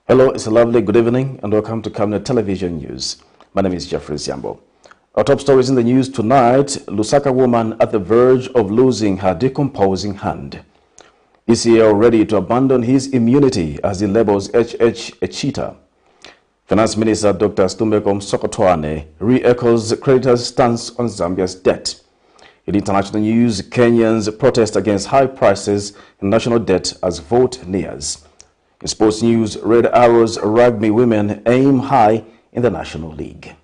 Hello, it's a lovely good evening and welcome to Camnet Television News. My name is Jeffrey Ziambo. Our top stories in the news tonight: LUSAKA woman at the verge of losing her decomposing hand. ECL ready to abandon his immunity as he labels HH a cheater. Finance Minister Dr. SITUMBEKO MUSOKOTWANE re-echoes creditors' stance on Zambia's debt. In international news, Kenyans protest against high prices and national debt as vote nears. In sports news, Red Arrows rugby women aim high in the National League.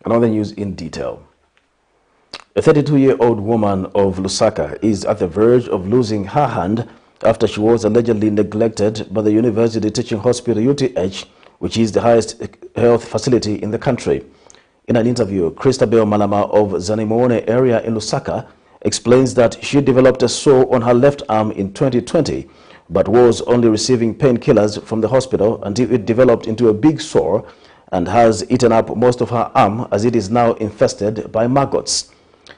Another news in detail. A 32-year-old woman of LUSAKA is at the verge of losing her hand after she was allegedly neglected by the University Teaching Hospital UTH, which is the highest health facility in the country. In an interview, Christabel Malama of Zanimone area in LUSAKA explains that she developed a sore on her left arm in 2020, but was only receiving painkillers from the hospital until it developed into a big sore and has eaten up most of her arm as it is now infested by maggots.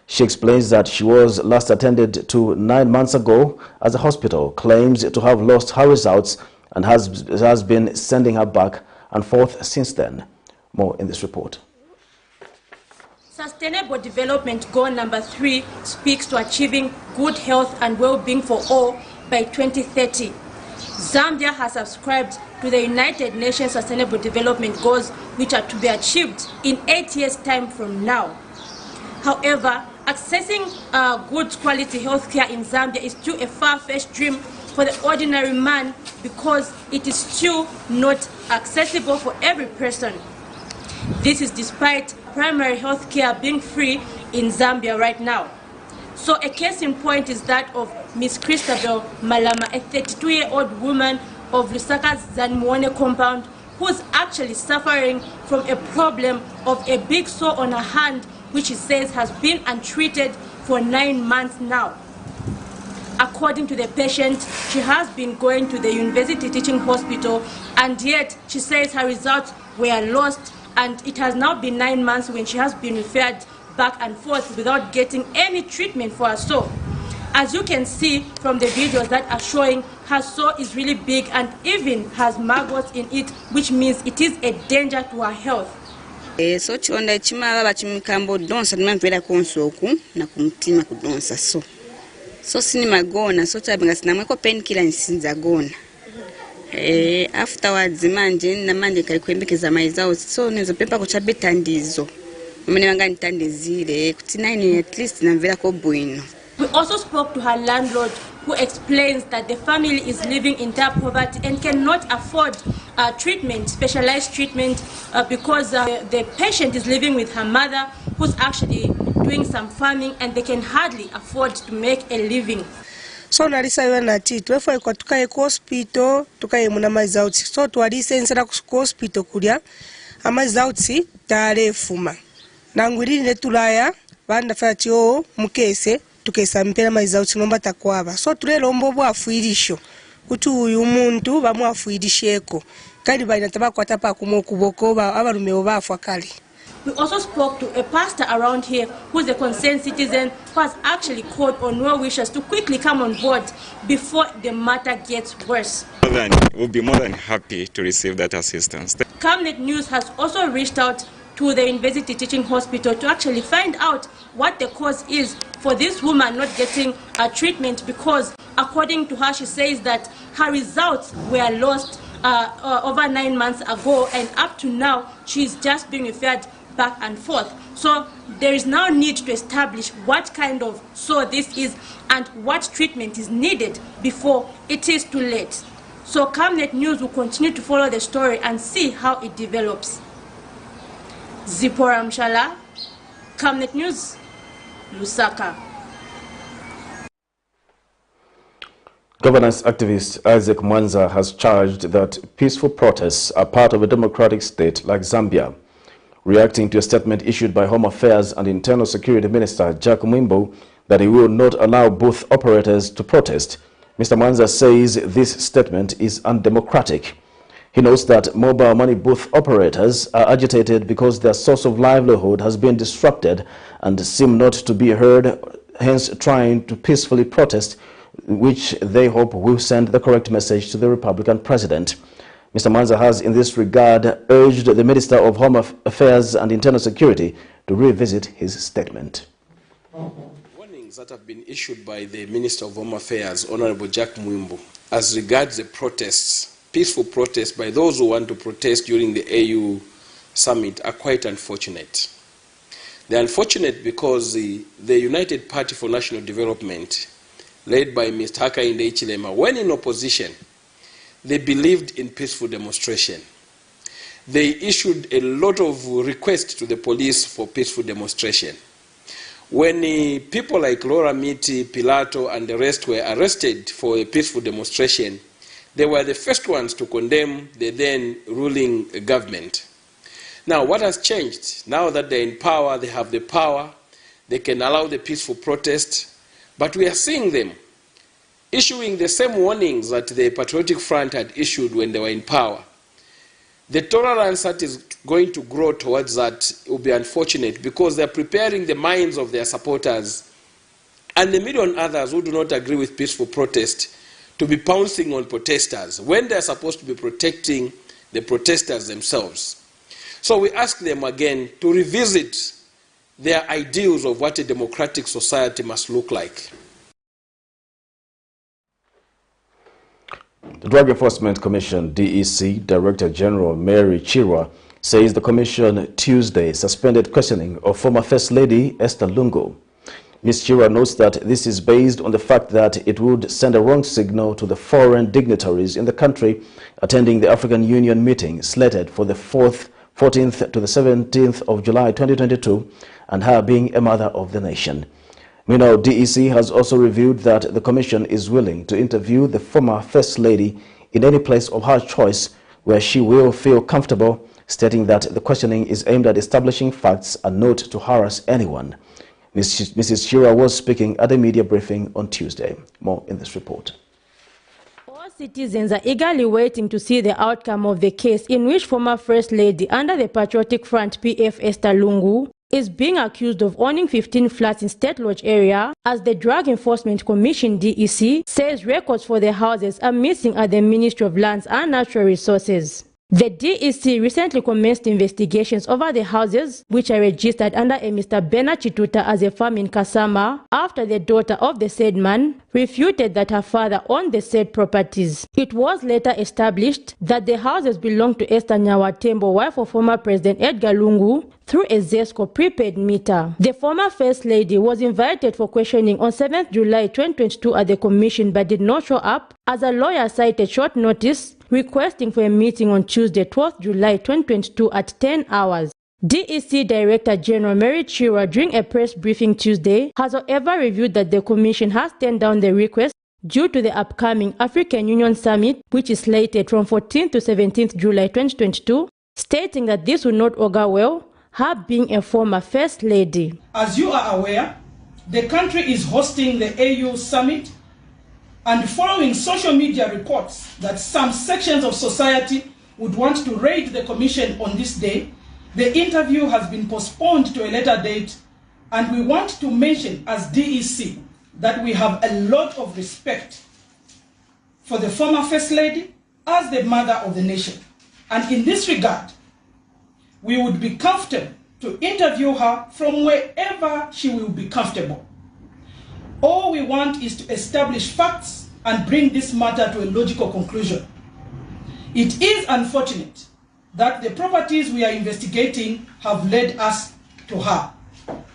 She explains that she was last attended to 9 months ago as the hospital claims to have lost her results and has been sending her back and forth since then. More in this report. Sustainable Development Goal number 3 speaks to achieving good health and well-being for all by 2030. Zambia has subscribed to the United Nations Sustainable Development Goals, which are to be achieved in 8 years' time from now. However, accessing good quality health care in Zambia is still a far-fetched dream for the ordinary man because it is still not accessible for every person. This is despite primary health care being free in Zambia right now. So a case in point is that of Miss Christabel Malama, a 32-year-old woman of LUSAKA's Zanimone compound, who's actually suffering from a problem of a big sore on her hand, which she says has been untreated for 9 months now. According to the patient, she has been going to the University Teaching Hospital, and yet she says her results were lost, and it has now been 9 months when she has been referred back and forth without getting any treatment for her sore. As you can see from the videos that are showing, her sore is really big and even has maggots in it, which means it is a danger to her health. So chonda chimaba bachimikambo donsa nimamvera konsoku na kumtima kudonsa so sini magona so tabinga sinamweko painkiller nsinza gona. Afterwards manje kalikwembekeza maizawo so nezo pepa kuchabeta ndizo. We also spoke to her landlord, who explains that the family is living in dire poverty and cannot afford treatment, specialized treatment, because the patient is living with her mother, who's actually doing some farming, and they can hardly afford to make a living. So nalisa nati twefa kwa tukaye hospital tukaye muna maizauti so twalise nsera ku hospital kulya amaizauti tare fuma nangwiri ne tulaya banda fati o mukese tukesa mpera maizauti nomba takwaba so tulelombo bwafuirisho kuti uyu muntu bamwafuirisheko kali baina tabakwata pa kumokuboko abarume bafu akali. We also spoke to a pastor around here who's a concerned citizen who has actually called on well-wishers to quickly come on board before the matter gets worse. We'll be more than happy to receive that assistance. Camnet News has also reached out to the University Teaching Hospital to actually find out what the cause is for this woman not getting a treatment, because according to her, she says that her results were lost over 9 months ago, and up to now she's just being referred back and forth. So there is now need to establish what kind of sore this is and what treatment is needed before it is too late. So Camnet News will continue to follow the story and see how it develops. Zipporah Mshala, Camnet News, Lusaka. Governance activist Isaac Mwanza has charged that peaceful protests are part of a democratic state like Zambia. Reacting to a statement issued by Home Affairs and Internal Security Minister Jack Mwimbo that he will not allow booth operators to protest, Mr. Mwanza says this statement is undemocratic. He notes that mobile money booth operators are agitated because their source of livelihood has been disrupted and seem not to be heard, hence trying to peacefully protest, which they hope will send the correct message to the Republican president. Mr. Mwanza has in this regard urged the Minister of Home Affairs and Internal Security to revisit his statement. Warnings that have been issued by the Minister of Home Affairs, Honorable Jack Mwimbo, as regards the protests, peaceful protests by those who want to protest during the AU summit, are quite unfortunate. They're unfortunate because the United Party for National Development, led by Mr. Hakainde Hichilema, when in opposition, they believed in peaceful demonstration. They issued a lot of requests to the police for peaceful demonstration. When people like Laura Miti, Pilato, and the rest were arrested for a peaceful demonstration, they were the first ones to condemn the then ruling government. Now, what has changed? Now that they're in power, they have the power, they can allow the peaceful protest, but we are seeing them issuing the same warnings that the Patriotic Front had issued when they were in power. The tolerance that is going to grow towards that will be unfortunate because they're preparing the minds of their supporters and the million others who do not agree with peaceful protest to be pouncing on protesters when they're supposed to be protecting the protesters themselves. So we ask them again to revisit their ideals of what a democratic society must look like. The Drug Enforcement Commission, DEC, Director General Mary Chirwa, says the Commission Tuesday suspended questioning of former First Lady Esther Lungu. Ms. Chirwa notes that this is based on the fact that it would send a wrong signal to the foreign dignitaries in the country attending the African Union meeting slated for the 14th to the 17th of July 2022 and her being a mother of the nation. Meanwhile, DEC has also revealed that the Commission is willing to interview the former First Lady in any place of her choice where she will feel comfortable, stating that the questioning is aimed at establishing facts and not to harass anyone. Mrs. Chirwa was speaking at a media briefing on Tuesday. More in this report. All citizens are eagerly waiting to see the outcome of the case in which former First Lady under the Patriotic Front PF Esther Lungu is being accused of owning 15 flats in State Lodge area, as the Drug Enforcement Commission DEC says records for the houses are missing at the Ministry of Lands and Natural Resources. The DEC recently commenced investigations over the houses, which are registered under a Mr. Bena Chituta as a farm in Kasama, after the daughter of the said man refuted that her father owned the said properties. It was later established that the houses belonged to Esther Nyawatembo, wife of former President Edgar Lungu, through a ZESCO prepaid meter. The former First Lady was invited for questioning on 7th July 2022 at the Commission but did not show up, as a lawyer cited short notice requesting for a meeting on Tuesday, 12th July 2022 at 10 hours. DEC Director General Mary Chirwa, during a press briefing Tuesday, has however revealed that the Commission has turned down the request due to the upcoming African Union Summit, which is slated from 14th to 17th July 2022, stating that this will not augur well, her being a former First Lady. As you are aware, the country is hosting the AU Summit, and following social media reports that some sections of society would want to raid the Commission on this day, The interview has been postponed to a later date, and we want to mention as DEC that we have a lot of respect for the former First Lady as the mother of the nation. And in this regard, we would be comfortable to interview her from wherever she will be comfortable. All we want is to establish facts and bring this matter to a logical conclusion. It is unfortunate that the properties we are investigating have led us to her.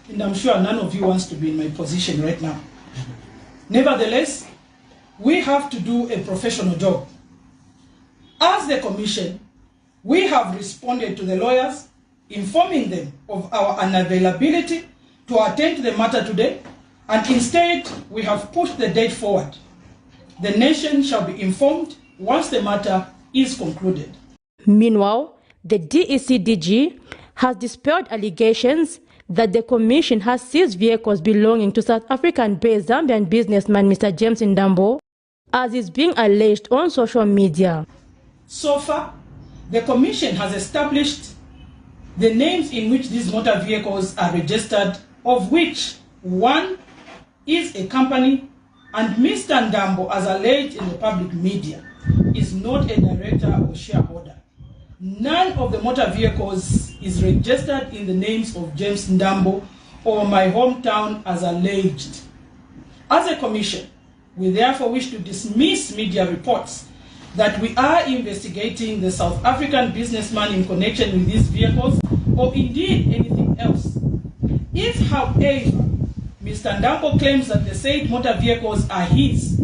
And I'm sure none of you wants to be in my position right now. Nevertheless, we have to do a professional job. As the Commission, we have responded to the lawyers, informing them of our unavailability to attend to the matter today, and instead we have pushed the date forward. The nation shall be informed once the matter is concluded. Meanwhile, the DEC DG has dispelled allegations that the Commission has seized vehicles belonging to South African-based Zambian businessman Mr. James Ndambo, as is being alleged on social media. So far, the Commission has established the names in which these motor vehicles are registered, of which one is a company, and Mr. Ndambo, as alleged in the public media, is not a director or shareholder. None of the motor vehicles is registered in the names of James Ndambo or my hometown as alleged. As a Commission, we therefore wish to dismiss media reports that we are investigating the South African businessman in connection with these vehicles, or indeed anything else. If, however, Mr. Ndambo claims that the said motor vehicles are his,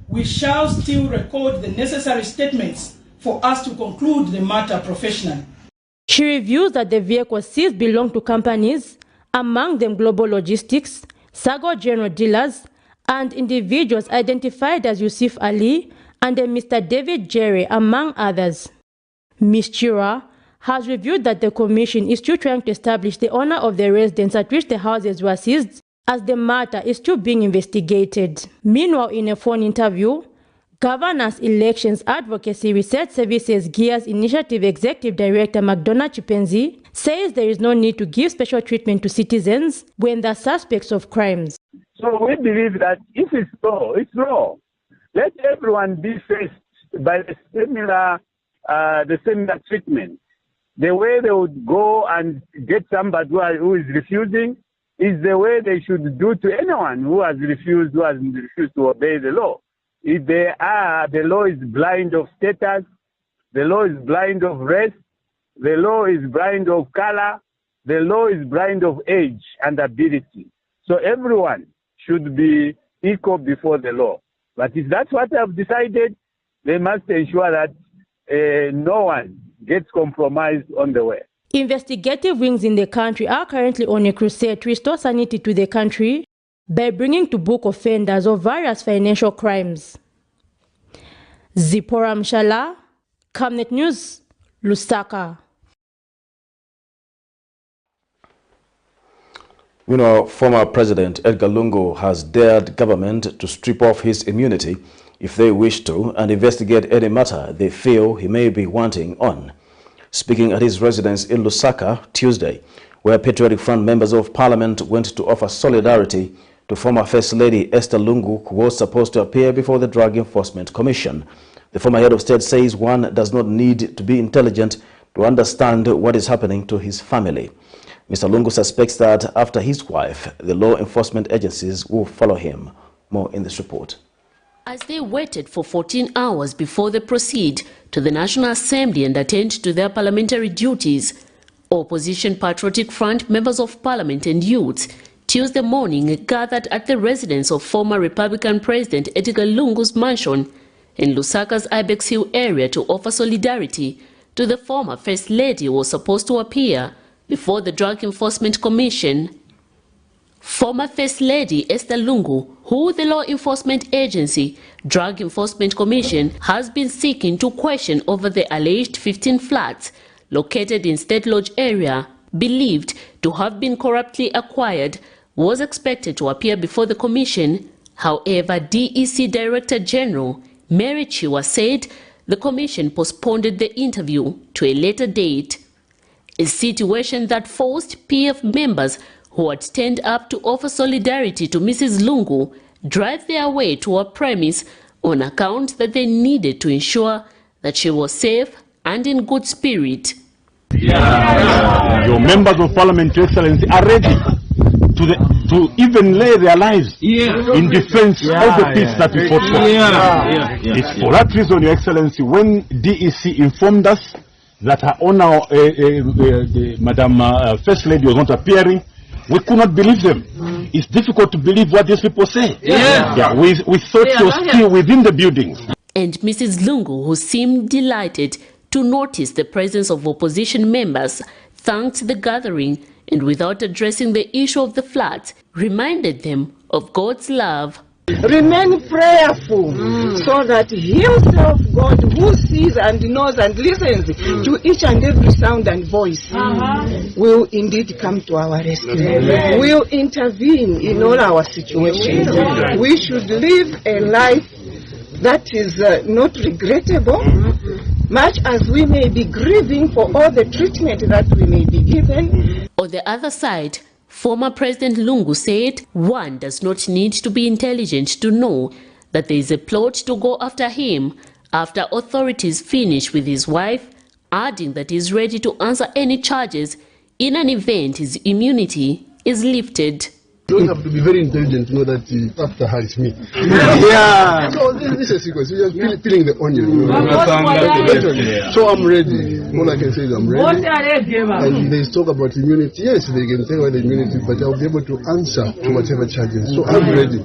we shall still record the necessary statements for us to conclude the matter professionally. She reveals that the vehicles seized belong to companies, among them Global Logistics, Sago General Dealers, and individuals identified as Yusuf Ali and Mr. David Jerry, among others. Ms. Chira has revealed that the Commission is still trying to establish the owner of the residence at which the houses were seized, as the matter is still being investigated. Meanwhile, in a phone interview, Governance Elections Advocacy Research Services GEARS Initiative Executive Director McDonough Chipenzi says there is no need to give special treatment to citizens when they are suspects of crimes. So we believe that if it's law, it's law. Let everyone be faced by the similar treatment. The way they would go and get somebody who is refusing is the way they should do to anyone who has refused to obey the law. If they are, the law is blind of status, the law is blind of race, the law is blind of color, the law is blind of age and ability. So everyone should be equal before the law. But if that's what they have decided, they must ensure that no one gets compromised on the way. Investigative wings in the country are currently on a crusade to restore sanity to the country by bringing to book offenders of various financial crimes. Zipporah Mshala, Camnet News, Lusaka. Former President Edgar Lungu has dared government to strip off his immunity if they wish to and investigate any matter they feel he may be wanting on. Speaking at his residence in Lusaka Tuesday, where Patriotic Front members of Parliament went to offer solidarity to former First Lady Esther Lungu, who was supposed to appear before the Drug Enforcement Commission. The former head of state says one does not need to be intelligent to understand what is happening to his family. Mr. Lungu suspects that after his wife, the law enforcement agencies will follow him. More in this report. As they waited for 14 hours before they proceed to the National Assembly and attend to their parliamentary duties, Opposition Patriotic Front members of Parliament and youths Tuesday morning gathered at the residence of former Republican President Edgar Lungu's mansion in Lusaka's Ibex Hill area to offer solidarity to the former First Lady who was supposed to appear before the Drug Enforcement Commission. Former First Lady Esther Lungu, who the law enforcement agency, Drug Enforcement Commission, has been seeking to question over the alleged 15 flats located in State Lodge area, believed to have been corruptly acquired, was expected to appear before the commission. However, DEC Director General Mary Chiwa said the commission postponed the interview to a later date. a situation that forced PF members who had turned up to offer solidarity to Mrs. Lungu drive their way to her premise on account that they needed to ensure that she was safe and in good spirit. Your members of parliament, Your Excellency, are ready to even lay their lives in defense of the peace that we fought for. It's for that reason, Your Excellency, when DEC informed us that her honor, Madam First Lady was not appearing, we could not believe them. It's difficult to believe what these people say. We thought she was still within the buildings. And Mrs. Lungu, who seemed delighted to notice the presence of opposition members, thanked the gathering and, without addressing the issue of the floods, reminded them of God's love. Remain prayerful so that Himself, God, who sees and knows and listens to each and every sound and voice, will indeed come to our rescue. Will intervene in all our situations. We should live a life that is not regrettable, much as we may be grieving for all the treatment that we may be given. On the other side, former President Lungu said one does not need to be intelligent to know that there is a plot to go after him after authorities finish with his wife, adding that he is ready to answer any charges in an event his immunity is lifted. You don't have to be very intelligent to know that after her is me. So this is a sequence. You're just peeling the onion. So I'm ready. All I can say is I'm ready. And they talk about immunity. Yes, they can say about the immunity, but I'll be able to answer to whatever charges. So I'm ready.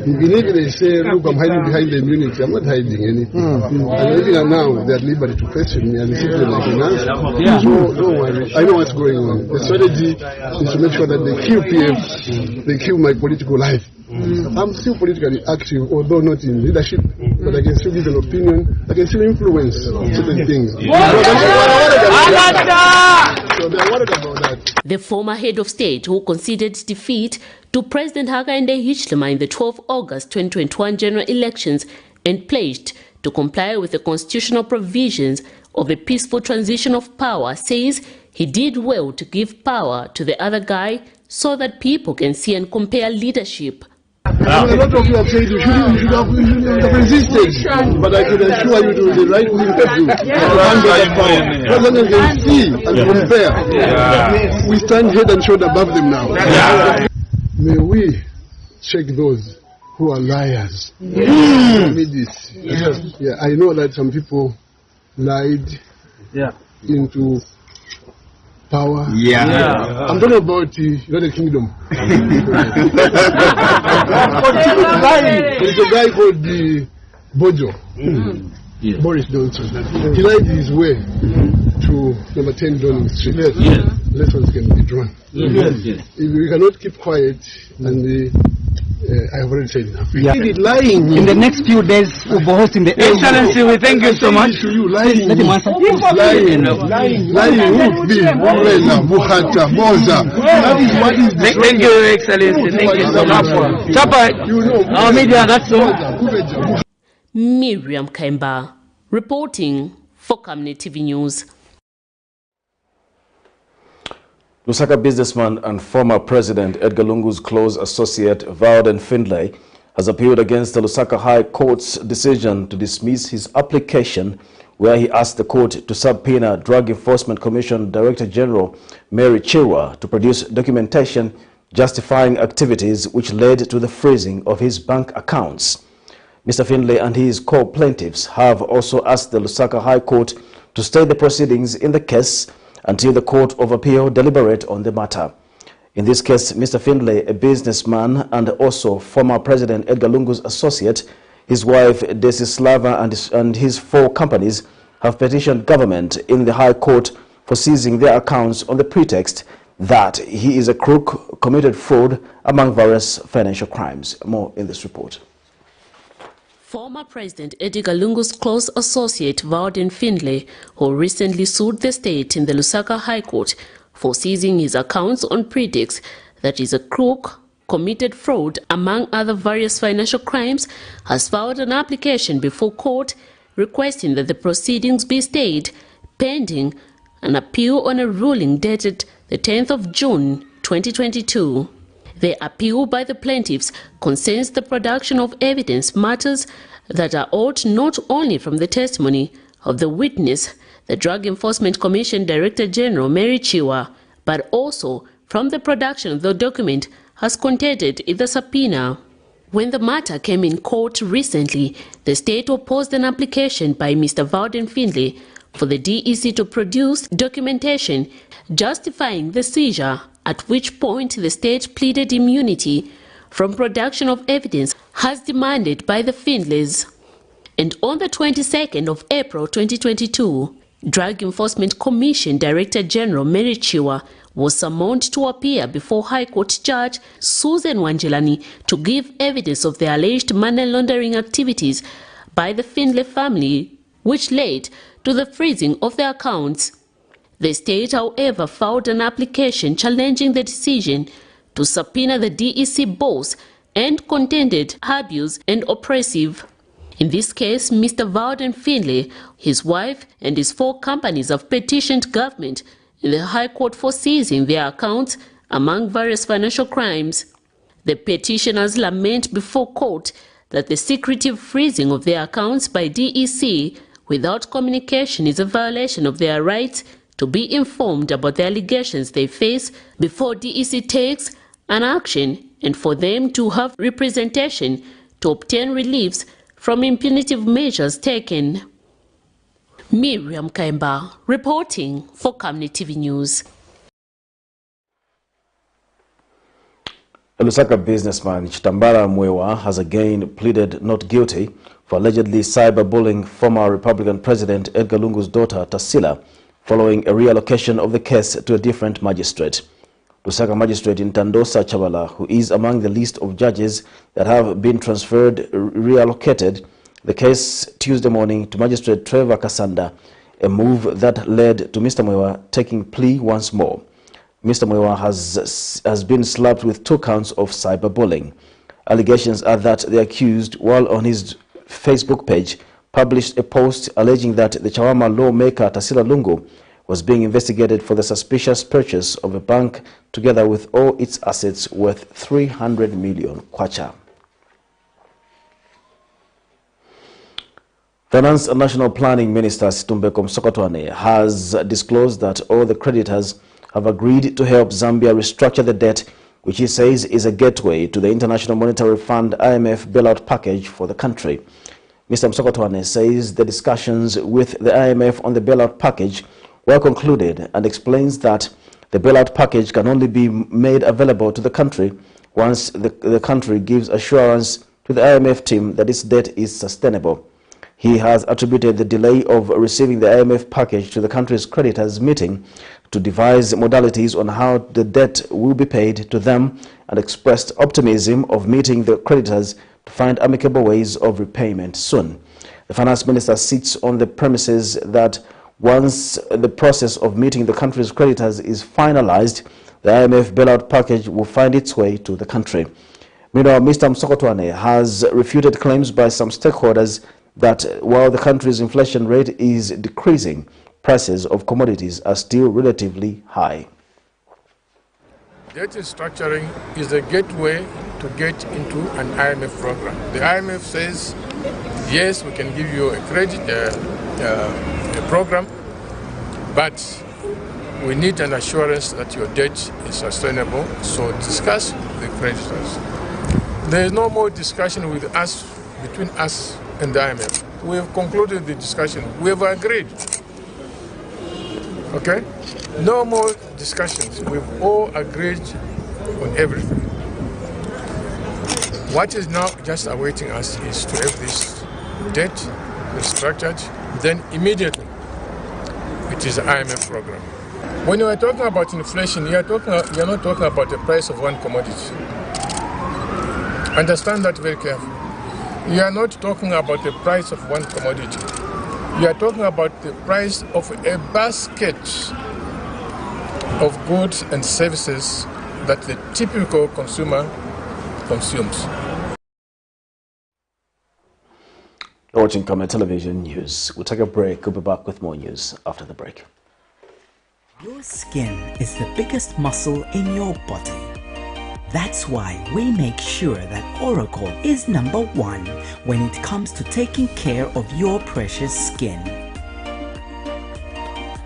Even if they say, look, I'm hiding behind the immunity, I'm not hiding anything. And even now, they're at liberty to question me and see if they can answer. So don't worry. I know what's going on. The strategy is to make sure that they kill PF. They kill my political life. I'm still politically active, although not in leadership, but I can still give an opinion, I can still influence certain things. The former head of state, who conceded defeat to President Hakainde Hichilema in the 12 August 2021 general elections and pledged to comply with the constitutional provisions of a peaceful transition of power, says he did well to give power to the other guy so that people can see and compare leadership. A lot of you have said you should have resisted, but I can assure you to do the right thing to do. President can see and compare. We stand head and shoulder above them now. May we check those who are liars. I know that some people lied into power. I'm talking about the United Kingdom. There's a guy called Bojo. Boris Johnson. He lied his way to number 10 Downing Street. Lessons can be drawn. If we cannot keep quiet, and I have already said enough. Lying. In the next few days, we'll be hosting the Excellency. We thank you so much. To you, lying. Thank you, Excellency. Thank you so much. Chapa, our media, that's all. Miriam Kemba, reporting for Camnet TV News. Lusaka businessman and former President Edgar Lungu's close associate Vauden Findlay has appealed against the Lusaka High Court's decision to dismiss his application, where he asked the court to subpoena Drug Enforcement Commission Director General Mary Chirwa to produce documentation justifying activities which led to the freezing of his bank accounts. Mr. Findlay and his co-plaintiffs have also asked the Lusaka High Court to stay the proceedings in the case until the Court of Appeal deliberate on the matter. In this case, Mr. Findlay, a businessman and also former President Edgar Lungu's associate, his wife Desi Slava and his 4 companies have petitioned government in the High Court for seizing their accounts on the pretext that he is a crook, committed fraud among various financial crimes. More in this report. Former President Edgar Lungu's close associate Vauden Findlay, who recently sued the state in the Lusaka High Court for seizing his accounts on pretext that he is a crook, committed fraud among other various financial crimes, has filed an application before court requesting that the proceedings be stayed pending an appeal on a ruling dated the 10th of June 2022. The appeal by the plaintiffs concerns the production of evidence matters that are ought not only from the testimony of the witness, the Drug Enforcement Commission Director General Mary Chiwa, but also from the production of the document as contained in the subpoena. When the matter came in court recently, the state opposed an application by Mr. Vowden Findlay for the DEC to produce documentation justifying the seizure, at which point the state pleaded immunity from production of evidence as demanded by the Findlays. And on the 22nd of April 2022, Drug Enforcement Commission Director General Mary Chiwa was summoned to appear before High Court Judge Susan Wanjelani to give evidence of the alleged money laundering activities by the Findlay family, which led to the freezing of their accounts. The state, however, filed an application challenging the decision to subpoena the DEC boss and contended abuse and oppressive. In this case, Mr. Vowden Findlay, his wife, and his 4 companies have petitioned government in the High Court for seizing their accounts among various financial crimes. The petitioners lament before court that the secretive freezing of their accounts by DEC without communication is a violation of their rights to be informed about the allegations they face before DEC takes an action, and for them to have representation to obtain reliefs from impunitive measures taken. Miriam Kaimba reporting for Camnet TV News. A Lusaka businessman Chitambala Mwewa has again pleaded not guilty for allegedly cyberbullying former Republican President Edgar Lungu's daughter Tarsila following a reallocation of the case to a different magistrate. Lusaka magistrate in Tandosa Chavala, who is among the list of judges that have been transferred, reallocated the case Tuesday morning to Magistrate Trevor Kasanda, a move that led to Mr. Mwewa taking plea once more. Mr. Mwewa has been slapped with 2 counts of cyberbullying. Allegations are that the accused, while on his Facebook page, published a post alleging that the Chawama lawmaker Tarsila Lungu was being investigated for the suspicious purchase of a bank together with all its assets worth 300 million kwacha. Finance and National Planning Minister SITUMBEKO MUSOKOTWANE has disclosed that all the creditors have agreed to help Zambia restructure the debt, which he says is a gateway to the International Monetary Fund IMF bailout package for the country. Mr. MUSOKOTWANE says the discussions with the IMF on the bailout package were concluded and explains that the bailout package can only be made available to the country once the country gives assurance to the IMF team that its debt is sustainable. He has attributed the delay of receiving the IMF package to the country's creditors meeting to devise modalities on how the debt will be paid to them and expressed optimism of meeting the creditors to find amicable ways of repayment soon. The finance minister sits on the premises that once the process of meeting the country's creditors is finalized, the IMF bailout package will find its way to the country. Meanwhile, Mr. MUSOKOTWANE has refuted claims by some stakeholders that while the country's inflation rate is decreasing, prices of commodities are still relatively high. Debt restructuring is a gateway to get into an IMF program. The IMF says, yes, we can give you a credit a program, but we need an assurance that your debt is sustainable, so discuss with the creditors. There is no more discussion with us, between us and the IMF. We have concluded the discussion. We have agreed. Okay? No more discussions. We've all agreed on everything. What is now just awaiting us is to have this debt restructured, then immediately it is an IMF program. When you are talking about inflation, you are not talking about the price of one commodity. Understand that very carefully. You are not talking about the price of one commodity. You are talking about the price of a basket of goods and services that the typical consumer consumes. You're watching Camnet Television News. We'll take a break. We'll be back with more news after the break. Your skin is the biggest muscle in your body. That's why we make sure that Oracle is #1 when it comes to taking care of your precious skin.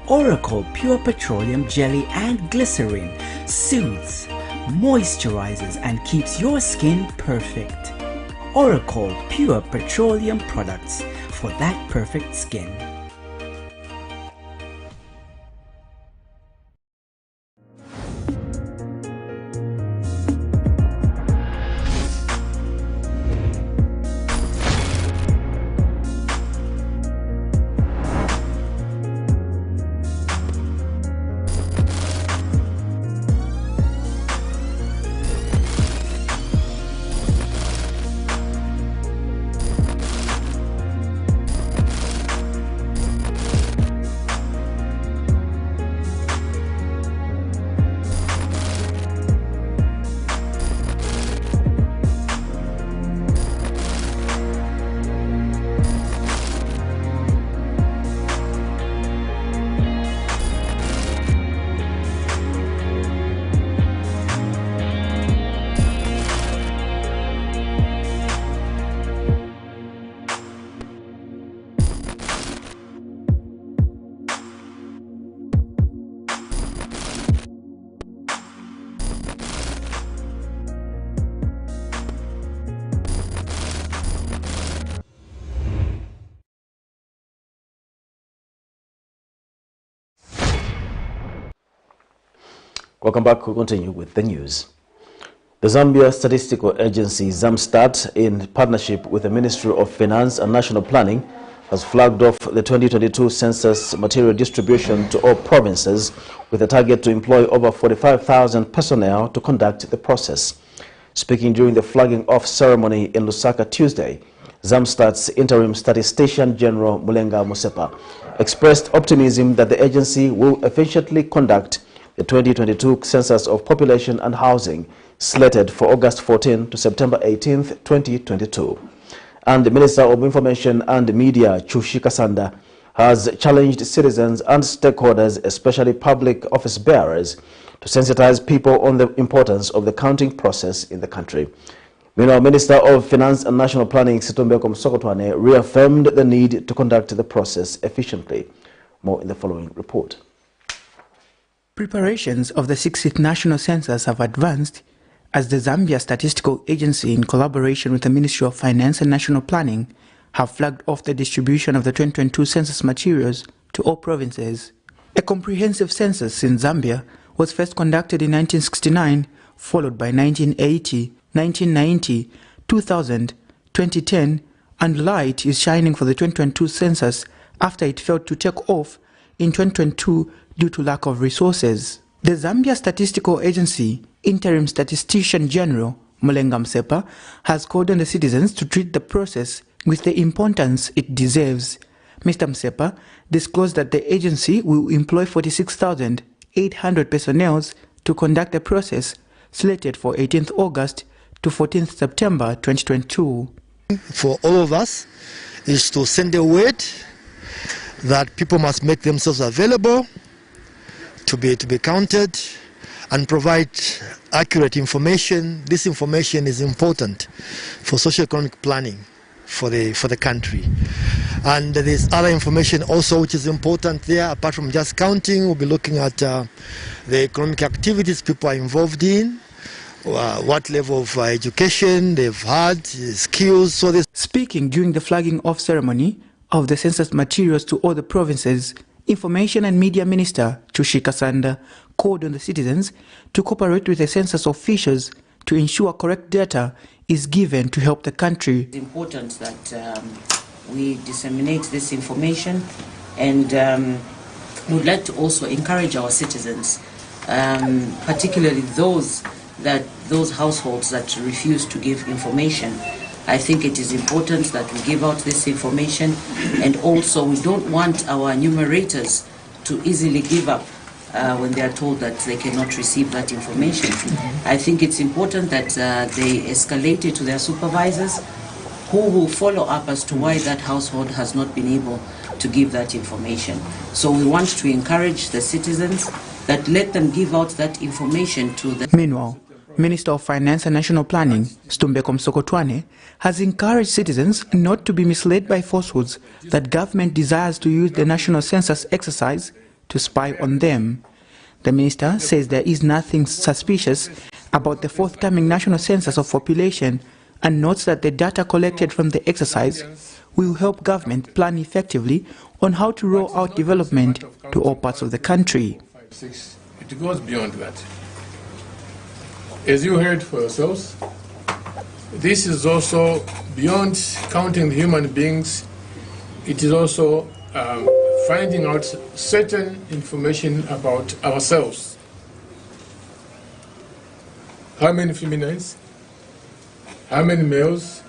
Oracle Pure Petroleum Jelly and Glycerin soothes, moisturizes and keeps your skin perfect. Oracle Pure Petroleum products for that perfect skin. Welcome back. We'll continue with the news. The Zambia Statistical Agency, ZAMSTAT, in partnership with the Ministry of Finance and National Planning, has flagged off the 2022 census material distribution to all provinces with a target to employ over 45,000 personnel to conduct the process. Speaking during the flagging off ceremony in Lusaka Tuesday, ZAMSTAT's interim statistician General Mulenga Musepa expressed optimism that the agency will efficiently conduct the 2022 Census of Population and Housing, slated for August 14 to September 18, 2022. And the Minister of Information and Media, Chushi Kasanda, has challenged citizens and stakeholders, especially public office bearers, to sensitize people on the importance of the counting process in the country. Meanwhile, Minister of Finance and National Planning, SITUMBEKO MUSOKOTWANE, reaffirmed the need to conduct the process efficiently. More in the following report. Preparations of the 60th National Census have advanced as the Zambia Statistical Agency, in collaboration with the Ministry of Finance and National Planning, have flagged off the distribution of the 2022 census materials to all provinces. A comprehensive census in Zambia was first conducted in 1969, followed by 1980, 1990, 2000, 2010, and light is shining for the 2022 census after it failed to take off in 2022 due to lack of resources. The Zambia Statistical Agency Interim Statistician General Mulenga Musepa has called on the citizens to treat the process with the importance it deserves. Mr. Musepa disclosed that the agency will employ 46,800 personnel to conduct the process slated for 18th August to 14th September 2022. For all of us is to send a word that people must make themselves available to be counted and provide accurate information. This information is important for socio-economic planning for the country. And there's other information also which is important there. Apart from just counting, we'll be looking at the economic activities people are involved in, what level of education they've had, skills. So this. Speaking during the flagging off ceremony of the census materials to all the provinces, Information and Media Minister Chushi Kasanda called on the citizens to cooperate with the census officials to ensure correct data is given to help the country. It's important that we disseminate this information, and we would like to also encourage our citizens, particularly those households that refuse to give information. I think it is important that we give out this information, and also we don't want our enumerators to easily give up when they are told that they cannot receive that information. I think it's important that they escalate it to their supervisors, who will follow up as to why that household has not been able to give that information. So we want to encourage the citizens that let them give out that information to the... Meanwhile, Minister of Finance and National Planning, SITUMBEKO MUSOKOTWANE, has encouraged citizens not to be misled by falsehoods that government desires to use the national census exercise to spy on them. The minister says there is nothing suspicious about the forthcoming national census of population and notes that the data collected from the exercise will help government plan effectively on how to roll out development to all parts of the country. It goes beyond that. As you heard for yourselves, this is also beyond counting the human beings. It is also finding out certain information about ourselves. How many feminines? How many males?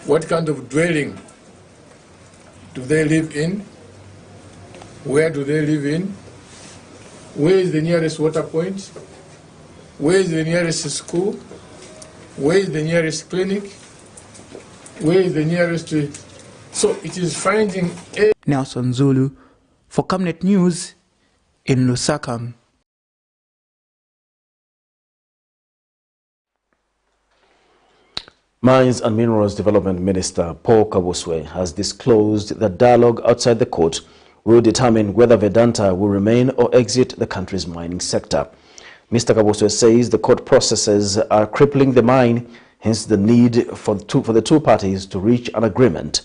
What kind of dwelling do they live in? Where do they live in? Where is the nearest water point? Where is the nearest school? Where is the nearest clinic? Where is the nearest street? So it is finding a... Nelson Zulu for Camnet News in Lusaka. Mines and Minerals Development Minister Paul Kabuswe has disclosed that dialogue outside the court will determine whether Vedanta will remain or exit the country's mining sector. Mr. Kabuswe says the court processes are crippling the mine, hence the need for the two parties to reach an agreement.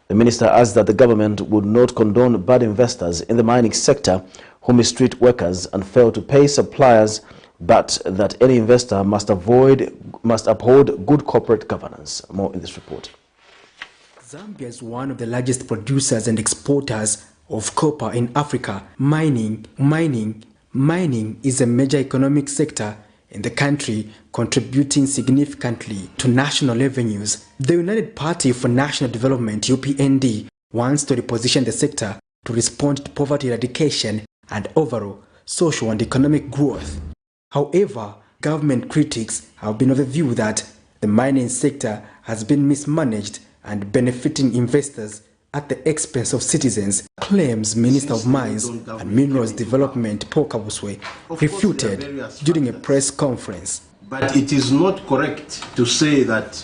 The minister adds that the government would not condone bad investors in the mining sector who mistreat workers and fail to pay suppliers, but that any investor must uphold good corporate governance. More in this report. Zambia is one of the largest producers and exporters of copper in Africa. Mining is a major economic sector in the country, contributing significantly to national revenues. The United Party for National Development, UPND, wants to reposition the sector to respond to poverty eradication and overall social and economic growth. However, government critics have been of the view that the mining sector has been mismanaged and benefiting investors at the expense of citizens, claims Minister of Mines and Minerals Development Paul Kabuswe refuted during a press conference. But it is not correct to say that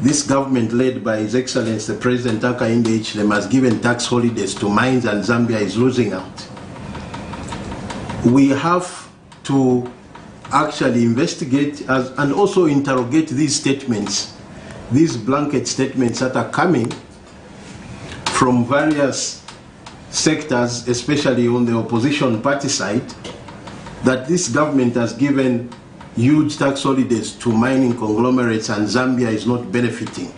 this government led by His Excellency the President Hakainde Hichilema has given tax holidays to mines and Zambia is losing out. We have to actually investigate and also interrogate these statements, these blanket statements that are coming from various sectors, especially on the opposition party side, that this government has given huge tax holidays to mining conglomerates and Zambia is not benefiting.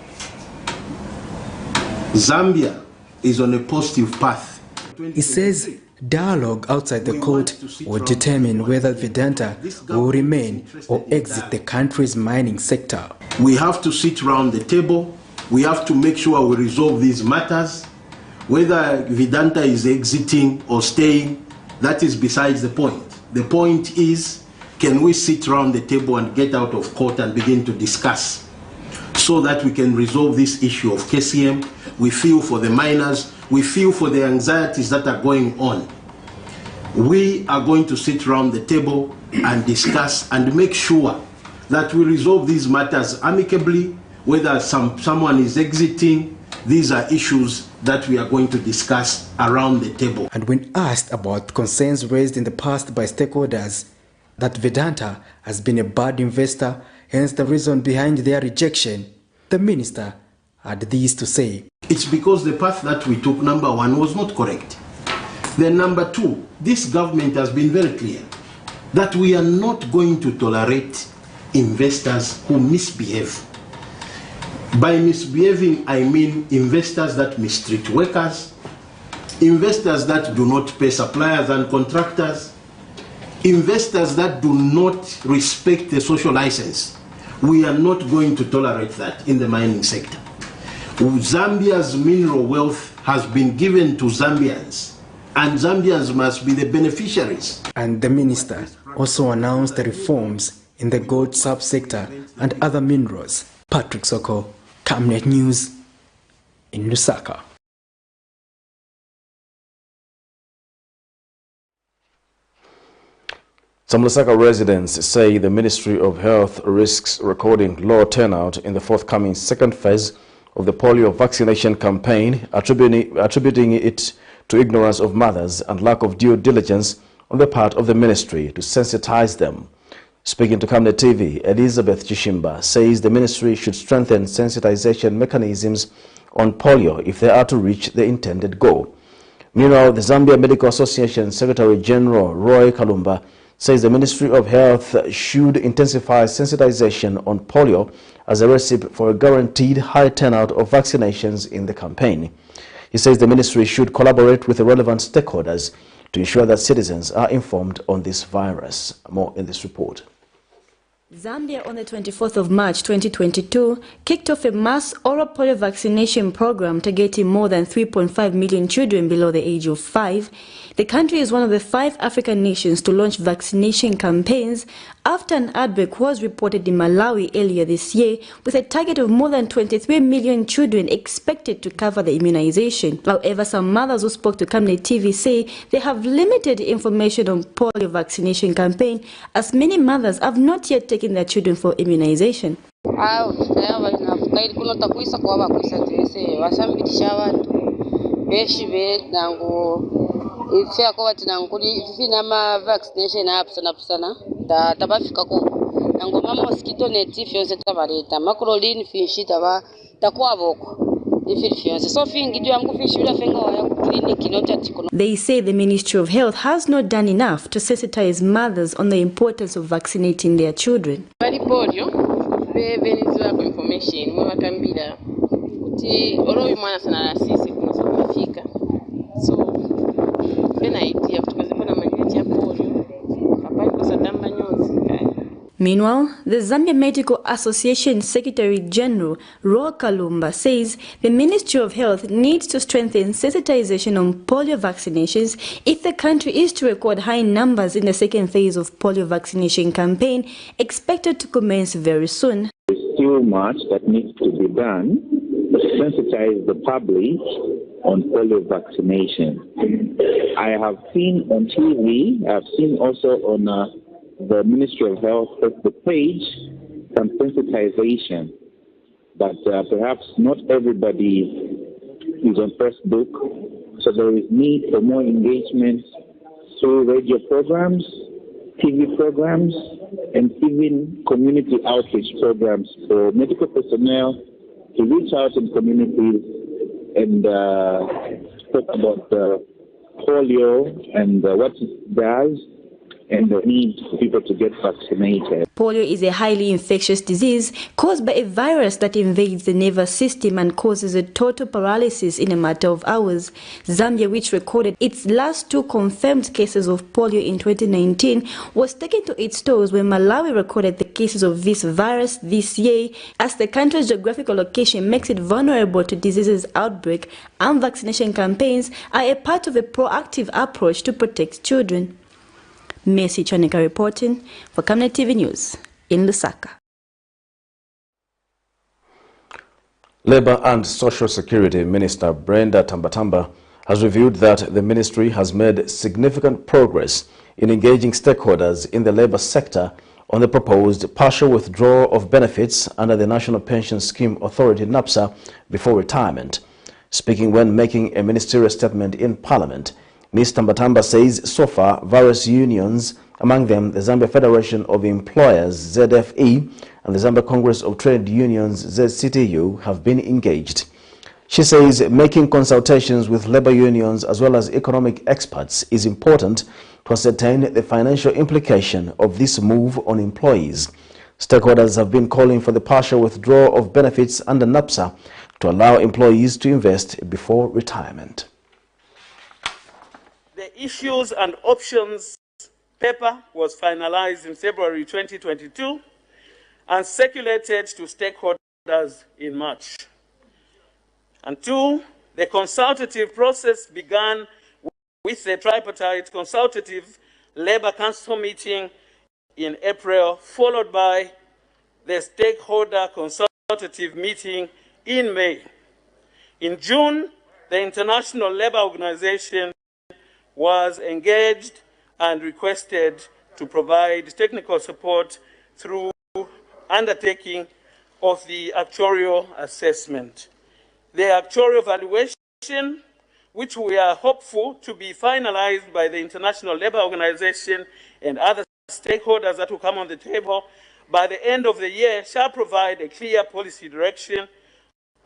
Zambia is on a positive path. He says dialogue outside the court will determine whether Vedanta will remain or exit the country's mining sector. We have to sit around the table. We have to make sure we resolve these matters. Whether Vedanta is exiting or staying, that is besides the point. The point is, can we sit around the table and get out of court and begin to discuss so that we can resolve this issue of KCM? We feel for the miners, we feel for the anxieties that are going on. We are going to sit around the table and discuss and make sure that we resolve these matters amicably, whether someone is exiting. These are issues that we are going to discuss around the table. And when asked about concerns raised in the past by stakeholders that Vedanta has been a bad investor, hence the reason behind their rejection, the minister had this to say. It's because the path that we took, number one, was not correct. Then number two, this government has been very clear that we are not going to tolerate investors who misbehave. By misbehaving, I mean investors that mistreat workers, investors that do not pay suppliers and contractors, investors that do not respect the social license. We are not going to tolerate that in the mining sector. Zambia's mineral wealth has been given to Zambians, and Zambians must be the beneficiaries. And the minister also announced the reforms in the gold subsector and other minerals. Patrick Soko, Camnet News in Lusaka. Some LUSAKA residents say the Ministry of Health risks recording low turnout in the forthcoming second phase of the polio vaccination campaign, attributing it to ignorance of mothers and lack of due diligence on the part of the ministry to sensitize them. Speaking to Camnet TV, Elizabeth Chishimba says the ministry should strengthen sensitization mechanisms on polio if they are to reach the intended goal. Meanwhile, the Zambia Medical Association Secretary General Roy Kalumba says the Ministry of Health should intensify sensitization on polio as a recipe for a guaranteed high turnout of vaccinations in the campaign. He says the ministry should collaborate with the relevant stakeholders to ensure that citizens are informed on this virus. More in this report. Zambia on the 24th of March 2022 kicked off a mass oral polio vaccination program targeting more than 3.5 million children below the age of 5. The country is one of the 5 African nations to launch vaccination campaigns after an outbreak was reported in Malawi earlier this year, with a target of more than 23 million children expected to cover the immunization. However, some mothers who spoke to Camnet TV say they have limited information on polio vaccination campaign, as many mothers have not yet taken their children for immunization. They say the Ministry of Health has not done enough to sensitize mothers on the importance of vaccinating their children. Meanwhile, the Zambia Medical Association Secretary General Roy Kalumba says the Ministry of Health needs to strengthen sensitization on polio vaccinations if the country is to record high numbers in the second phase of polio vaccination campaign expected to commence very soon. There's still much that needs to be done to sensitize the public on polio vaccination. I have seen on TV, I have seen also on the Ministry of Health Facebook page some sensitization, but perhaps not everybody is on Facebook, so there is need for more engagement through radio programs, TV programs, and even community outreach programs for medical personnel to reach out in communities and talk about polio and what it does, and the need for people to get vaccinated. Polio is a highly infectious disease caused by a virus that invades the nervous system and causes a total paralysis in a matter of hours. Zambia, which recorded its last 2 confirmed cases of polio in 2019, was taken to its toes when Malawi recorded the cases of this virus this year, as the country's geographical location makes it vulnerable to diseases outbreak, and vaccination campaigns are a part of a proactive approach to protect children. Mercy Chanika reporting for Camnet TV News in Lusaka. Labour and Social Security Minister Brenda Tambatamba has revealed that the ministry has made significant progress in engaging stakeholders in the labour sector on the proposed partial withdrawal of benefits under the National Pension Scheme Authority NAPSA before retirement. Speaking when making a ministerial statement in Parliament, Ms. Tambatamba says so far various unions, among them the Zambia Federation of Employers ZFE and the Zambia Congress of Trade Unions ZCTU, have been engaged. She says making consultations with labor unions as well as economic experts is important to ascertain the financial implication of this move on employees. Stakeholders have been calling for the partial withdrawal of benefits under NAPSA to allow employees to invest before retirement. The issues and options paper was finalized in February 2022 and circulated to stakeholders in March. And 2, the consultative process began with the tripartite consultative Labour Council meeting in April, followed by the stakeholder consultative meeting in May. In June, the International Labour Organization was engaged and requested to provide technical support through undertaking of the actuarial assessment. The actuarial valuation, which we are hopeful to be finalized by the International Labour Organization and other stakeholders that will come on the table by the end of the year, shall provide a clear policy direction.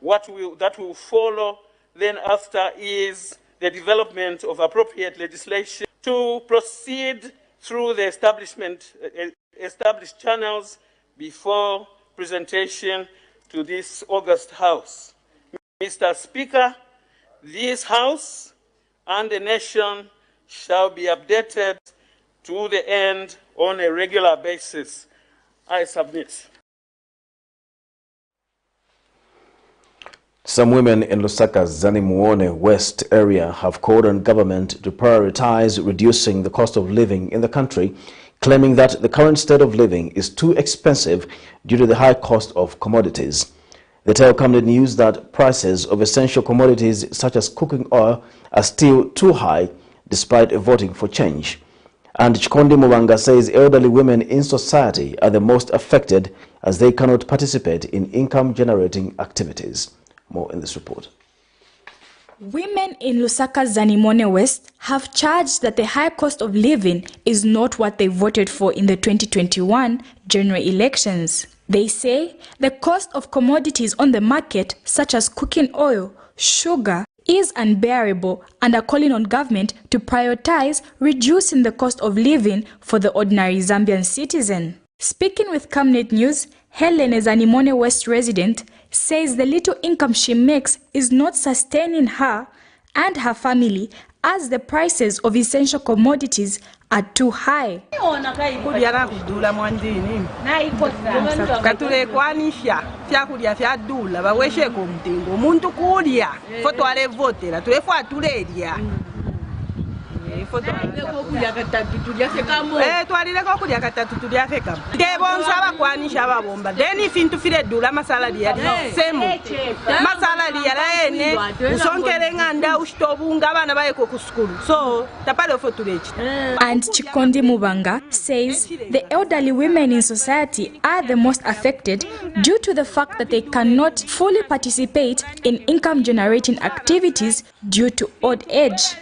That will follow then after is the development of appropriate legislation to proceed through the established channels before presentation to this August House. Mr. Speaker, this House and the nation shall be updated to the end on a regular basis. I submit. Some women in Lusaka's ZAMBIA'S West area have called on government to prioritize reducing the cost of living in the country, claiming that the current state of living is too expensive due to the high cost of commodities. They tell Camnet News that prices of essential commodities such as cooking oil are still too high despite voting for change. And Chikondi Mubanga says elderly women in society are the most affected as they cannot participate in income-generating activities. More in this report. Women in Lusaka's ZAMBIA'S West have charged that the high cost of living is not what they voted for in the 2021 general elections. They say the cost of commodities on the market, such as cooking oil, sugar, is unbearable and are calling on government to prioritize reducing the cost of living for the ordinary Zambian citizen. Speaking with Camnet News, Helen, a ZAMBIA'S West resident, says the little income she makes is not sustaining her and her family as the prices of essential commodities are too high. And Chikondi Mubanga says the elderly women in society are the most affected due to the fact that they cannot fully participate in income-generating activities due to old age.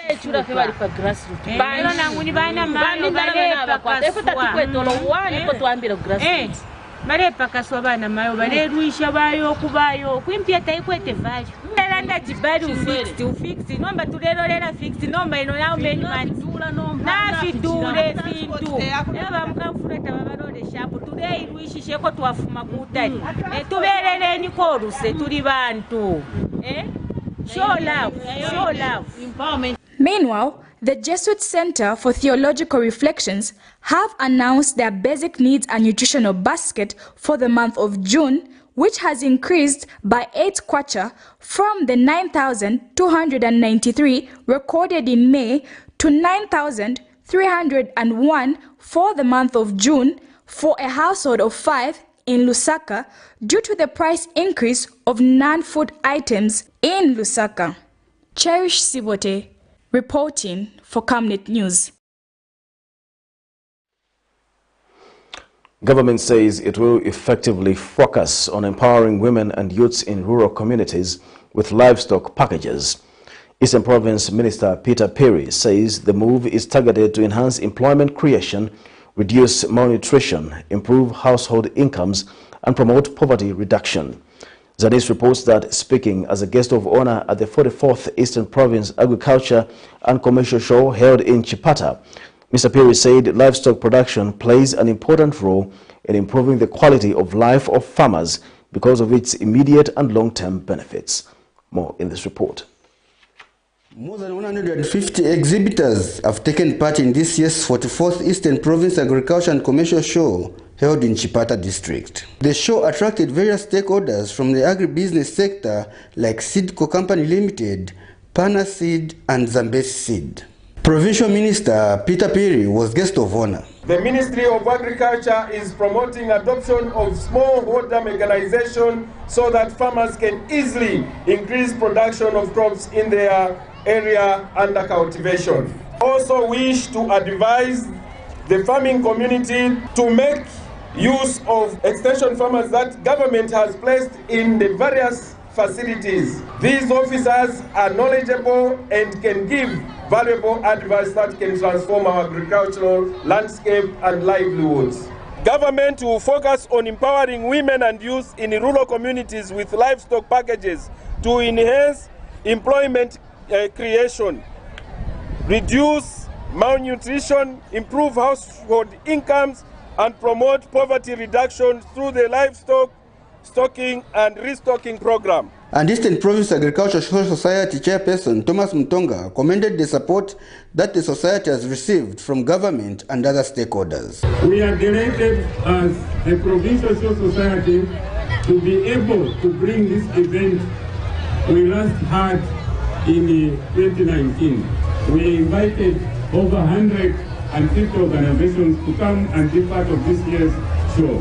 Marepa kaswabana mayo bareruisha bayo kubayo kwimpia taikwete vayo elanda jibali ufixi nomba tulelolera fixi nomba ino yao menimani na fidure fintu eba mkamfureta babalole shapu tuleiruishishe ko twafuma kutali tubeleleni koruse tuli bantu show love empowerment. Meanwhile, the Jesuit Center for Theological Reflections have announced their basic needs and nutritional basket for the month of June, which has increased by 8 kwacha from the 9,293 recorded in May to 9,301 for the month of June for a household of 5 in Lusaka due to the price increase of non-food items in Lusaka. Cherish Sibote reporting for Camnet News. Government says it will effectively focus on empowering women and youths in rural communities with livestock packages. Eastern Province Minister Peter Perry says the move is targeted to enhance employment creation, reduce malnutrition, improve household incomes, and promote poverty reduction. Zanis reports that speaking as a guest of honor at the 44th Eastern Province Agriculture and Commercial Show held in Chipata, Mr. Perry said livestock production plays an important role in improving the quality of life of farmers because of its immediate and long-term benefits. More in this report. More than 150 exhibitors have taken part in this year's 44th Eastern Province Agriculture and Commercial Show held in Chipata district. The show attracted various stakeholders from the agribusiness sector like Seedco Company Limited, Pana Seed and ZAMBIA'S Seed. Provincial Minister Peter Perry was guest of honor. The Ministry of Agriculture is promoting adoption of smallholder mechanization so that farmers can easily increase production of crops in their area under cultivation. Also wish to advise the farming community to make use of extension farmers that government has placed in the various facilities. These officers are knowledgeable and can give valuable advice that can transform our agricultural landscape and livelihoods. Government will focus on empowering women and youth in rural communities with livestock packages to enhance employment creation, reduce malnutrition, improve household incomes, and promote poverty reduction through the livestock stocking and restocking program. And Eastern Province Agricultural Social Society Chairperson Thomas Mtonga commended the support that the society has received from government and other stakeholders. We are delighted as a provincial social society to be able to bring this event we last had in 2019. We invited over 150 organizations to come and be part of this year's show.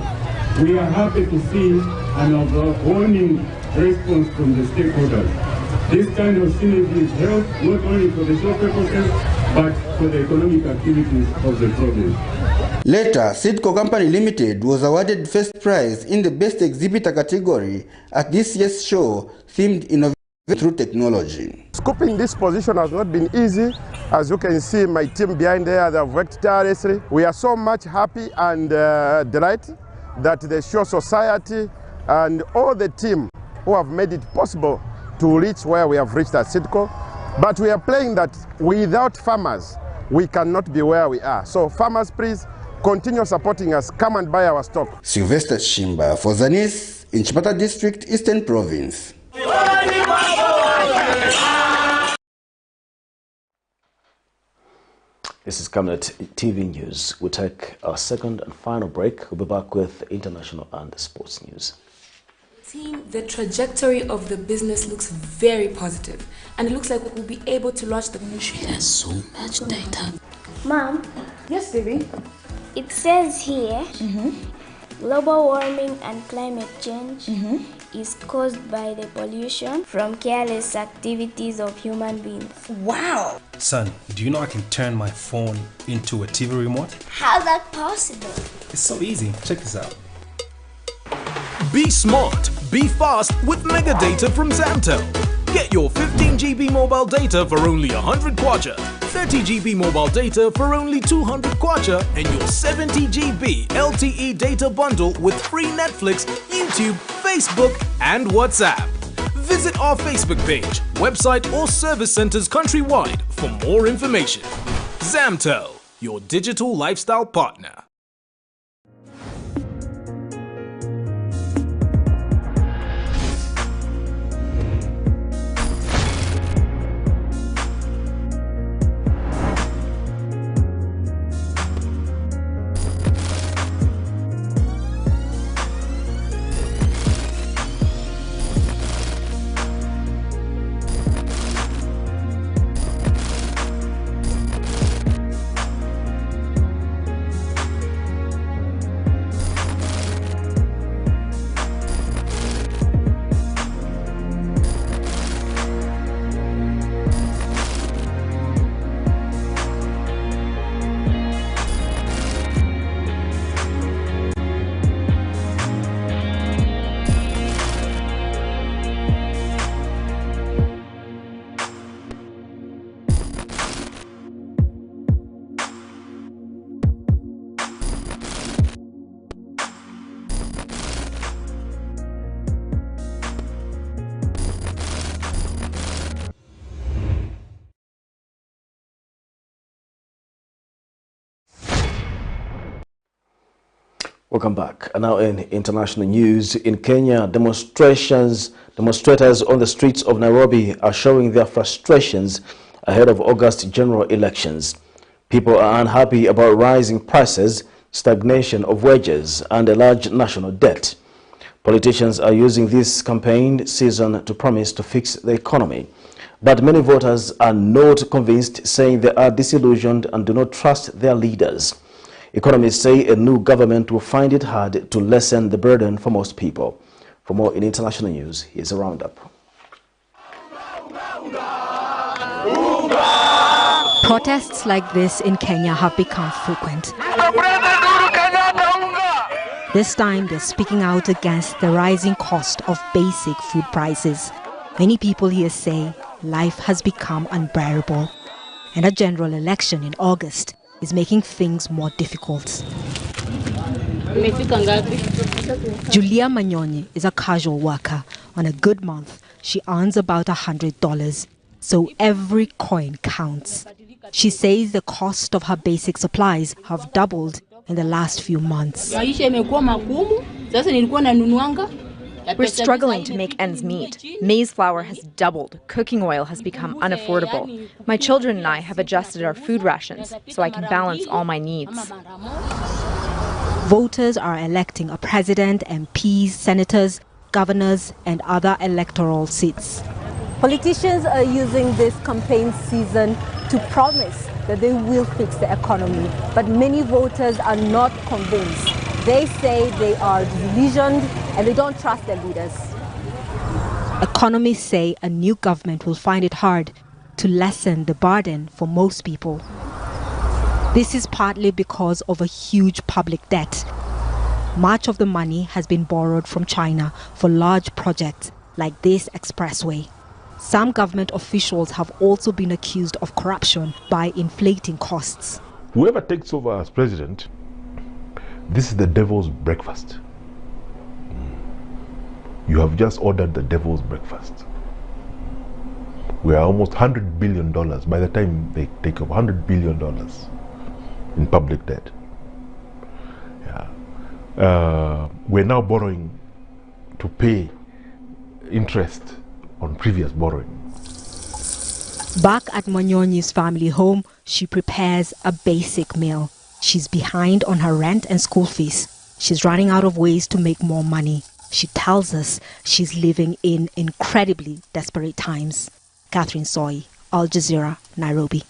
We are happy to see an overwhelming response from the stakeholders. This kind of synergy is help not only for the show purposes, but for the economic activities of the province. Later, Sidco Company Limited was awarded first prize in the Best Exhibitor category at this year's show themed Innovation through Technology. Scooping this position has not been easy. As you can see, my team behind there, they have worked tirelessly. We are so much happy and delighted that the Show Society and all the team who have made it possible to reach where we have reached at Sidco. But we are playing that without farmers, we cannot be where we are. So farmers, please continue supporting us. Come and buy our stock. Sylvester Shimba for Zanis in Chipata District, Eastern Province. This is Camnet TV News. We'll take our second and final break. We'll be back with international and sports news. Team, the trajectory of the business looks very positive, and it looks like we'll be able to launch the... She has so much data. Mom? Yes, baby? It says here, global warming and climate change is caused by the pollution from careless activities of human beings. Wow! Son, do you know I can turn my phone into a TV remote? How's that possible? It's so easy. Check this out. Be smart, be fast with mega data from Zamtel. Get your 15 GB mobile data for only 100 kwacha, 30 GB mobile data for only 200 kwacha, and your 70 GB LTE data bundle with free Netflix, YouTube, Facebook, and WhatsApp. Visit our Facebook page, website, or service centers countrywide for more information. Zamtel, your digital lifestyle partner. Welcome back. And now in international news, in Kenya, demonstrators on the streets of Nairobi are showing their frustrations ahead of August general elections. People are unhappy about rising prices, stagnation of wages, and a large national debt. Politicians are using this campaign season to promise to fix the economy. But many voters are not convinced, saying they are disillusioned and do not trust their leaders. Economists say a new government will find it hard to lessen the burden for most people. For more in international news, here's a roundup. Protests like this in Kenya have become frequent. This time, they're speaking out against the rising cost of basic food prices. Many people here say life has become unbearable, and a general election in August is making things more difficult. Julia Manyonyi is a casual worker. On a good month, she earns about $100, so every coin counts. She says the cost of her basic supplies have doubled in the last few months. We're struggling to make ends meet. Maize flour has doubled. Cooking oil has become unaffordable. My children and I have adjusted our food rations so I can balance all my needs. Voters are electing a president, MPs, senators, governors, and other electoral seats. Politicians are using this campaign season to promise that they will fix the economy, but many voters are not convinced. They say they are disillusioned and they don't trust their leaders. Economists say a new government will find it hard to lessen the burden for most people. This is partly because of a huge public debt. Much of the money has been borrowed from China for large projects like this expressway. Some government officials have also been accused of corruption by inflating costs. Whoever takes over as president, this is the devil's breakfast. You have just ordered the devil's breakfast. We are almost $100 billion by the time they take over, $100 billion in public debt. Yeah. We're now borrowing to pay interest on previous borrowing. Back at Manyonyi's family home, she prepares a basic meal. She's behind on her rent and school fees. She's running out of ways to make more money. She tells us she's living in incredibly desperate times. Catherine Soy, Al Jazeera, Nairobi.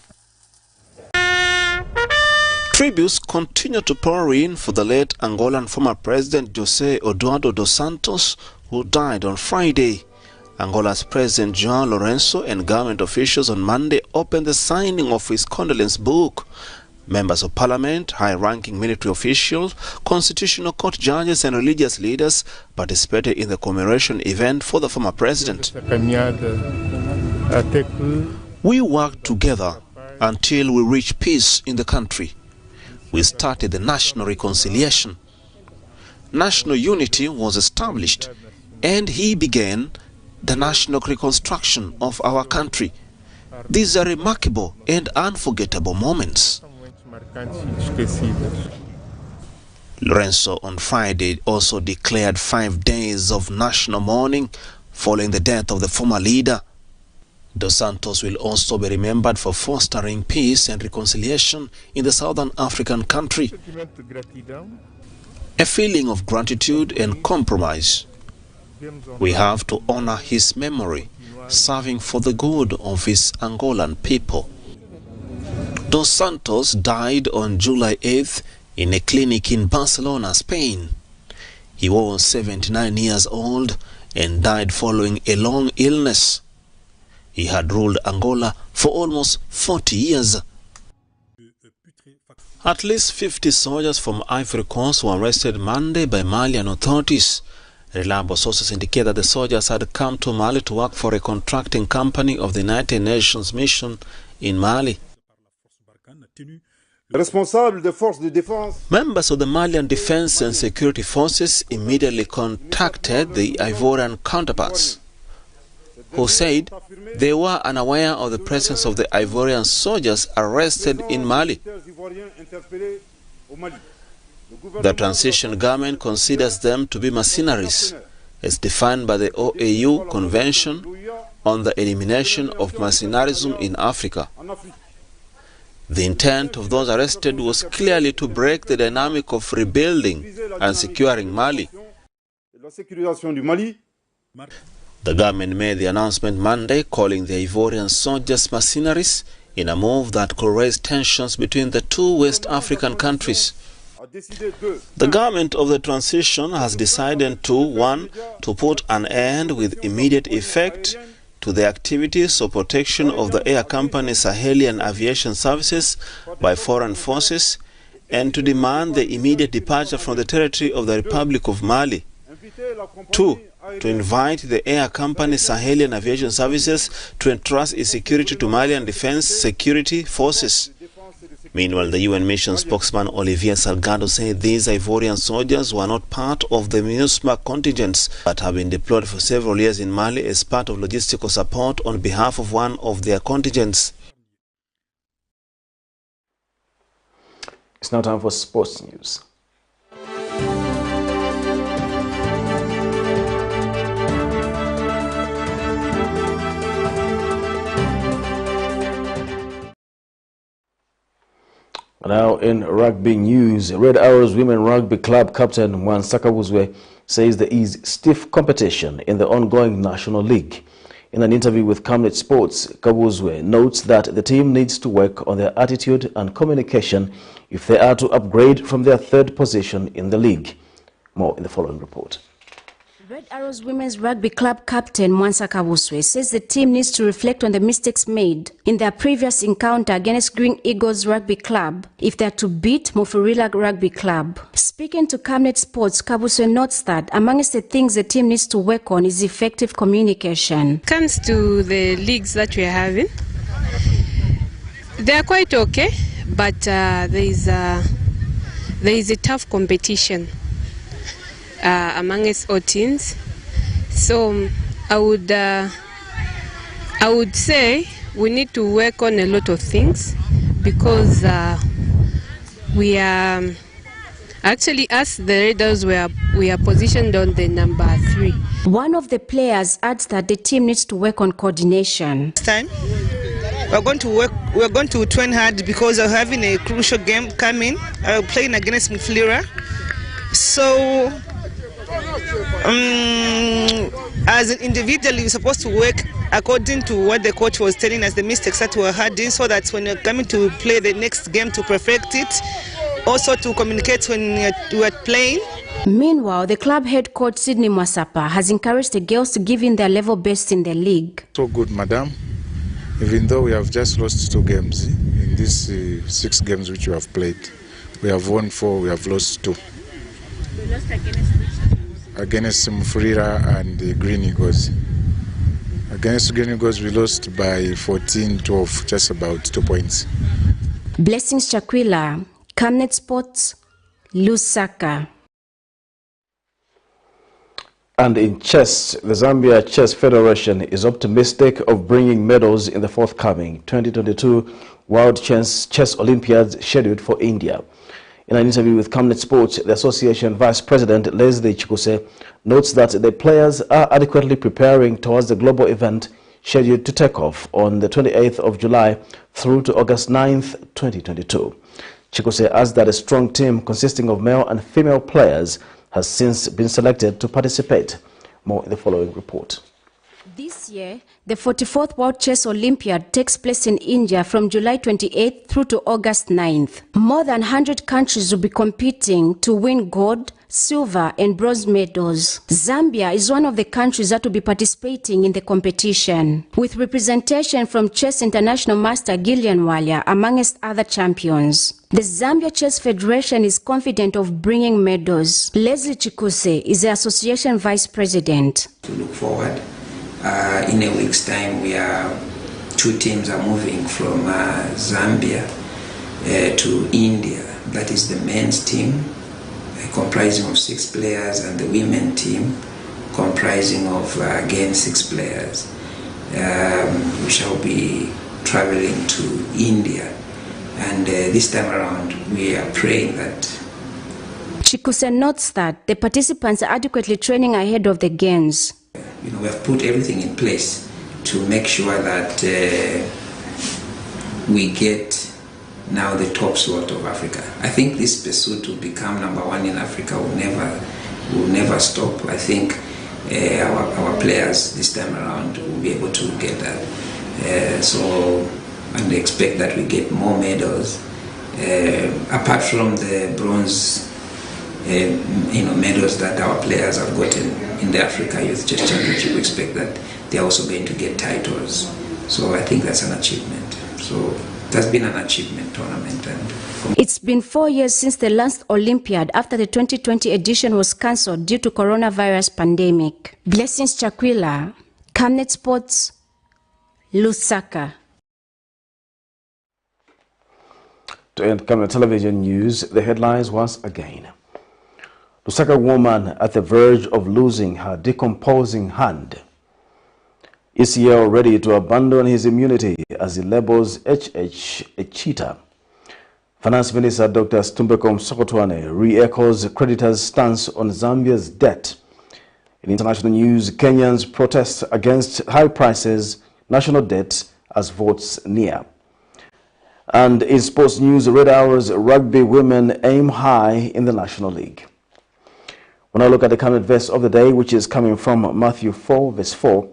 Tributes continue to pour in for the late Angolan former President José Eduardo dos Santos, who died on Friday. Angola's President João Lourenço and government officials on Monday opened the signing of his condolence book. Members of parliament, high-ranking military officials, constitutional court judges and religious leaders participated in the commemoration event for the former president. We worked together until we reached peace in the country. We started the national reconciliation. National unity was established, and he began the national reconstruction of our country. These are remarkable and unforgettable moments. Lourenço on Friday also declared 5 days of national mourning following the death of the former leader. Dos Santos will also be remembered for fostering peace and reconciliation in the southern African country. A feeling of gratitude and compromise. We have to honor his memory, serving for the good of his Angolan people. Dos Santos died on July 8th in a clinic in Barcelona, Spain. He was 79 years old and died following a long illness. He had ruled Angola for almost 40 years. At least 50 soldiers from Ivory Coast were arrested Monday by Malian authorities. Reliable sources indicate that the soldiers had come to Mali to work for a contracting company of the United Nations mission in Mali. Members of the Malian Defense and Security Forces immediately contacted the Ivorian counterparts, who said they were unaware of the presence of the Ivorian soldiers arrested in Mali. The transition government considers them to be mercenaries, as defined by the OAU Convention on the Elimination of Mercenarism in Africa. The intent of those arrested was clearly to break the dynamic of rebuilding and securing Mali. The government made the announcement Monday, calling the Ivorian soldiers mercenaries in a move that could raise tensions between the two West African countries. The government of the transition has decided to, 1, to put an end with immediate effect to the activities of protection of the air company Sahelian aviation services by foreign forces and to demand the immediate departure from the territory of the Republic of Mali. 2. To invite the air company Sahelian aviation services to entrust its security to Malian defense security forces. Meanwhile, the UN mission spokesman Olivier Salgado said these Ivorian soldiers were not part of the MINUSMA contingents but have been deployed for several years in Mali as part of logistical support on behalf of one of their contingents. It's now time for sports news. Now in rugby news, Red Arrows Women Rugby Club captain MUSOKOTWANE says there is stiff competition in the ongoing National League. In an interview with Camnet Sports, Kabuzwe notes that the team needs to work on their attitude and communication if they are to upgrade from their third position in the league. More in the following report. Red Arrows Women's Rugby Club captain MUSOKOTWANE says the team needs to reflect on the mistakes made in their previous encounter against Green Eagles Rugby Club if they are to beat Mufurila Rugby Club. Speaking to Camnet Sports, Kabuzwe notes that amongst the things the team needs to work on is effective communication. Comes to the leagues that we are having, they are quite okay, but there is a tough competition amongst all teams. So I would say we need to work on a lot of things because we are actually, as the Raiders, we are positioned on the number 3. One of the players adds that the team needs to work on coordination. This time we're going to train hard because we're having a crucial game coming. Playing against Mufulira. So as an individual, you're supposed to work according to what the coach was telling us, the mistakes that were had in, so that when you're coming to play the next game to perfect it, also to communicate when you are playing. Meanwhile, the club head coach Sydney Mwasapa has encouraged the girls to give in their level best in the league. So good, madam. Even though we have just lost 2 games in these 6 games which we have played, we have won 4, we have lost 2. We lost against Mufurira and the Green Eagles. Against Green Eagles, we lost by 14-12, just about 2 points. Blessings Chakwila, Camnet Sports, Lusaka. And in chess, the Zambia Chess Federation is optimistic of bringing medals in the forthcoming 2022 World Chess Olympiads scheduled for India. In an interview with Camnet Sports, the association vice president Leslie Chikuse notes that the players are adequately preparing towards the global event scheduled to take off on the 28th of July through to August 9th, 2022. Chikuse adds that a strong team consisting of male and female players has since been selected to participate. More in the following report. This year, the 44th World Chess Olympiad takes place in India from July 28th through to August 9th. More than 100 countries will be competing to win gold, silver and bronze medals. Zambia is one of the countries that will be participating in the competition, with representation from Chess International Master Gillian Walia amongst other champions. The Zambia Chess Federation is confident of bringing medals. Leslie Chikuse is the association vice president. To look forward. In a week's time, 2 teams are moving from Zambia to India. That is the men's team, comprising of 6 players, and the women team, comprising of, again, 6 players. We shall be traveling to India. And this time around, we are praying that. Chikuse notes that the participants are adequately training ahead of the games. We have put everything in place to make sure that we get now the top slot of Africa. I think this pursuit to become number 1 in Africa will never stop. I think our players this time around will be able to get that. And expect that we get more medals apart from the bronze medals that our players have gotten in the Africa Youth Chess Championship. We expect that they're also going to get titles. So I think that's an achievement. So that's been an achievement tournament. It's been 4 years since the last Olympiad after the 2020 edition was cancelled due to coronavirus pandemic. Blessings Chakwila, Camnet Sports, Lusaka. To end Camnet television news, the headlines once again. Lusaka woman at the verge of losing her decomposing hand. ECL ready to abandon his immunity as he labels HH a cheater. Finance Minister Dr. SITUMBEKO MUSOKOTWANE re-echoes creditors' stance on Zambia's debt. In international news, Kenyans protest against high prices, national debt as votes near. And in sports news, Red Hours rugby women aim high in the National League. When I look at the Camnet verse of the day, which is coming from Matthew 4, verse 4,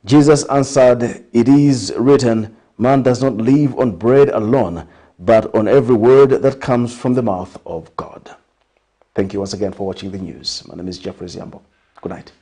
Jesus answered, "It is written, man does not live on bread alone, but on every word that comes from the mouth of God." Thank you once again for watching the news. My name is Jeffrey Ziambo. Good night.